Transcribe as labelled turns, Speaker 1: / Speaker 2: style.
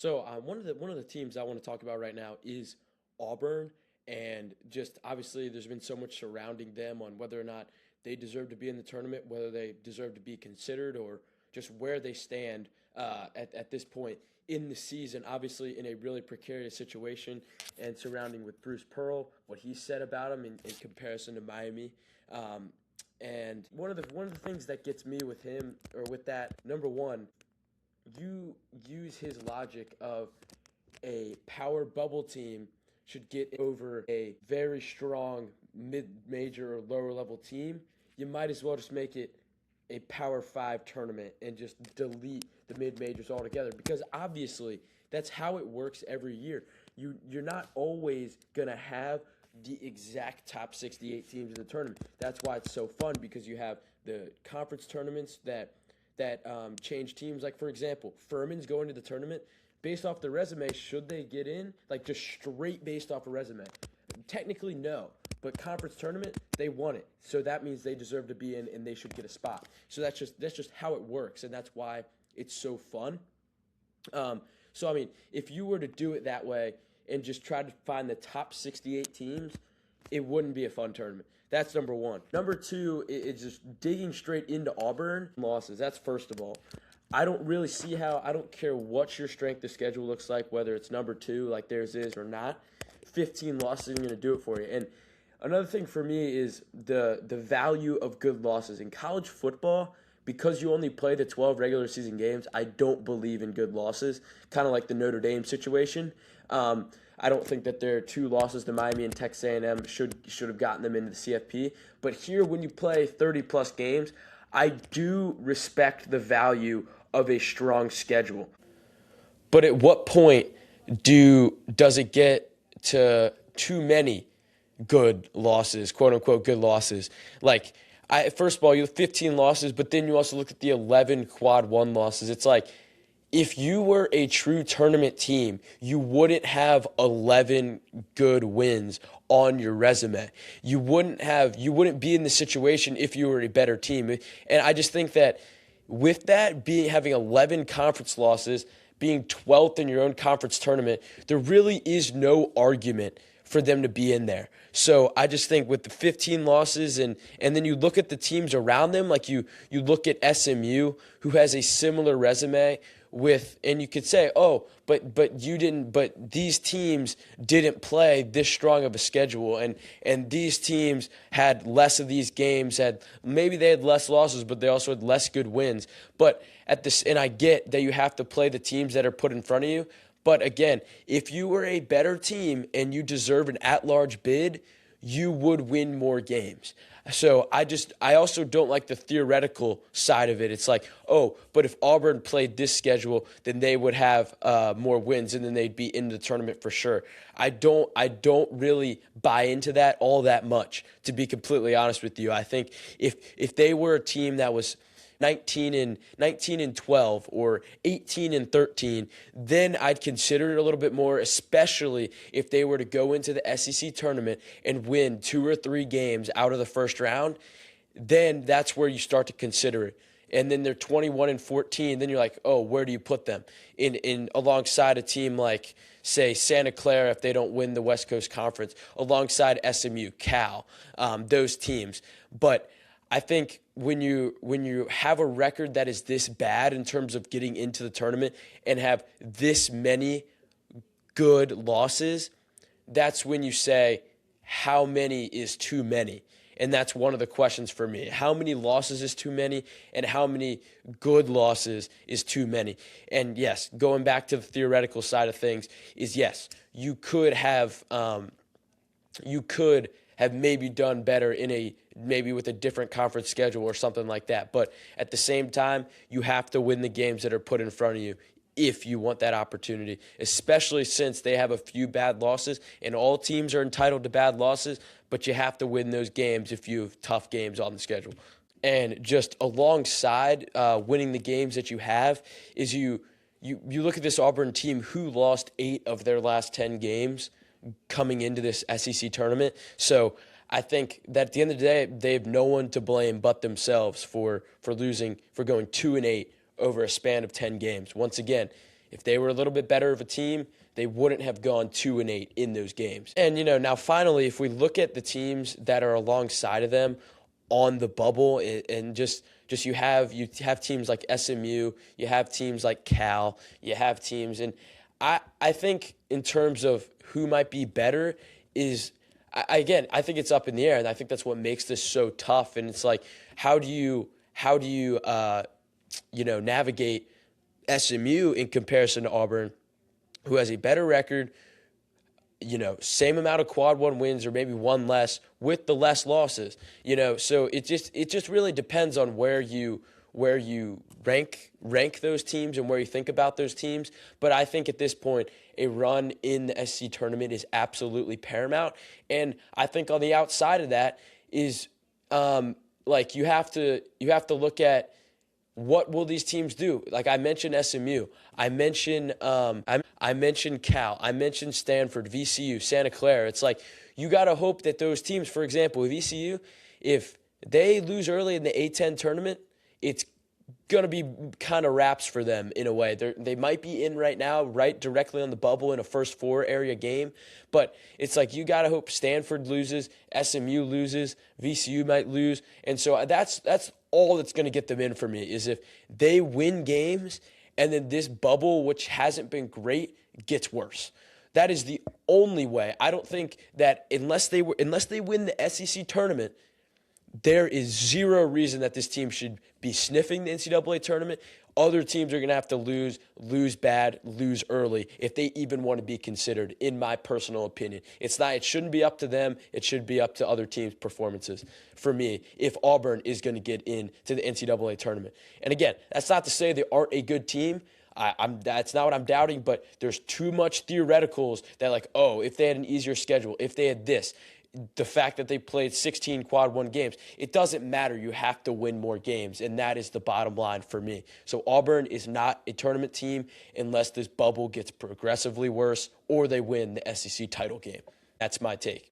Speaker 1: So one of the teams I want to talk about right now is Auburn, and just obviously there's been so much surrounding them on whether or not they deserve to be in the tournament, whether they deserve to be considered, or just where they stand at this point in the season. Obviously, in a really precarious situation, and surrounding with Bruce Pearl, what he said about him in comparison to Miami. And one of the things that gets me with him or with that, number one, you use his logic of a power bubble team should get over a very strong mid-major or lower level team. You might as well just make it a Power Five tournament and just delete the mid-majors altogether, because obviously that's how it works every year. You're not always gonna have the exact top 68 teams in the tournament. That's why it's so fun, because you have the conference tournaments that change teams. Like, for example, Furman's going to the tournament based off the resume. Should they get in? Like, just straight based off a resume. Technically, no. But conference tournament, they won it. So that means they deserve to be in and they should get a spot. So that's just how it works, and that's why it's so fun. So, I mean, if you were to do it that way and just try to find the top 68 teams, it wouldn't be a fun tournament. That's number one. Number two is just digging straight into Auburn losses. That's first of all. I don't really see how, I don't care what your strength of schedule looks like, whether it's number two like theirs is or not. 15 losses are going to do it for you. And another thing for me is the value of good losses. In college football, because you only play the 12 regular season games, I don't believe in good losses, kind of like the Notre Dame situation. I don't think that their two losses to Miami and Texas A&M should have gotten them into the CFP. But here, when you play 30-plus games, I do respect the value of a strong schedule. But at what point does it get to too many good losses, quote unquote good losses? Like, first of all, you have 15 losses, but then you also look at the 11 quad one losses. It's like, if you were a true tournament team, you wouldn't have 11 good wins on your resume. You wouldn't be in the situation if you were a better team. And I just think that with that having 11 conference losses, being 12th in your own conference tournament, there really is no argument for them to be in there. So I just think with the 15 losses and then you look at the teams around them, like you look at SMU, who has a similar resume and you could say, oh, but these teams didn't play this strong of a schedule, and these teams had less of these games, maybe they had less losses, but they also had less good wins. But and I get that you have to play the teams that are put in front of you. But again, if you were a better team and you deserve an at-large bid, you would win more games. So I also don't like the theoretical side of it. It's like, oh, but if Auburn played this schedule, then they would have more wins and then they'd be in the tournament for sure. I don't really buy into that all that much, to be completely honest with you. I think if they were a team that was 19 and 12 or 18 and 13, then I'd consider it a little bit more, especially if they were to go into the SEC tournament and win 2 or 3 games out of the first round. Then that's where you start to consider it. And then they're 21 and 14. Then you're like, oh, where do you put them in alongside a team like, say, Santa Clara if they don't win the West Coast Conference, alongside SMU, Cal, those teams. But I think when you have a record that is this bad in terms of getting into the tournament and have this many good losses, that's when you say, how many is too many? And that's one of the questions for me. How many losses is too many, and how many good losses is too many? And yes, going back to the theoretical side of things is, yes, you could have maybe done better maybe with a different conference schedule or something like that. But at the same time, you have to win the games that are put in front of you if you want that opportunity, especially since they have a few bad losses, and all teams are entitled to bad losses, but you have to win those games if you have tough games on the schedule. And just alongside winning the games that you have is you look at this Auburn team who lost 8 of their last 10 games coming into this SEC tournament. So I think that at the end of the day, they have no one to blame but themselves for going 2-8 over a span of 10 games. Once again, If they were a little bit better of a team, they wouldn't have gone 2-8 in those games. And, now finally, if we look at the teams that are alongside of them on the bubble, and just you have teams like SMU, you have teams like Cal, you have teams, and I think in terms of who might be better is, again, I think it's up in the air, and I think that's what makes this so tough. And it's like, how do you navigate SMU in comparison to Auburn, who has a better record, same amount of quad one wins or maybe one less with the less losses, so it just really depends on where you rank those teams and where you think about those teams. But I think at this point, a run in the SEC tournament is absolutely paramount. And I think on the outside of that is you have to look at, what will these teams do? Like I mentioned SMU, I mentioned Cal, I mentioned Stanford, VCU, Santa Clara. It's like you got to hope that those teams, for example, VCU, if they lose early in the A-10 tournament, it's going to be kind of wraps for them in a way. They might be in right now, right directly on the bubble in a first four area game, but it's like you got to hope Stanford loses, SMU loses, VCU might lose, and so that's all that's going to get them in for me is if they win games and then this bubble, which hasn't been great, gets worse. That is the only way. I don't think that unless they win the SEC tournament, there is zero reason that this team should be sniffing the NCAA tournament. Other teams are going to have to lose bad, lose early if they even want to be considered, in my personal opinion. It shouldn't be up to them. It should be up to other teams' performances for me if Auburn is going to get into the NCAA tournament. And again, that's not to say they aren't a good team. That's not what I'm doubting, but there's too much theoreticals that if they had an easier schedule, if they had this, the fact that they played 16 quad one games, it doesn't matter. You have to win more games, and that is the bottom line for me. So Auburn is not a tournament team unless this bubble gets progressively worse or they win the SEC title game. That's my take.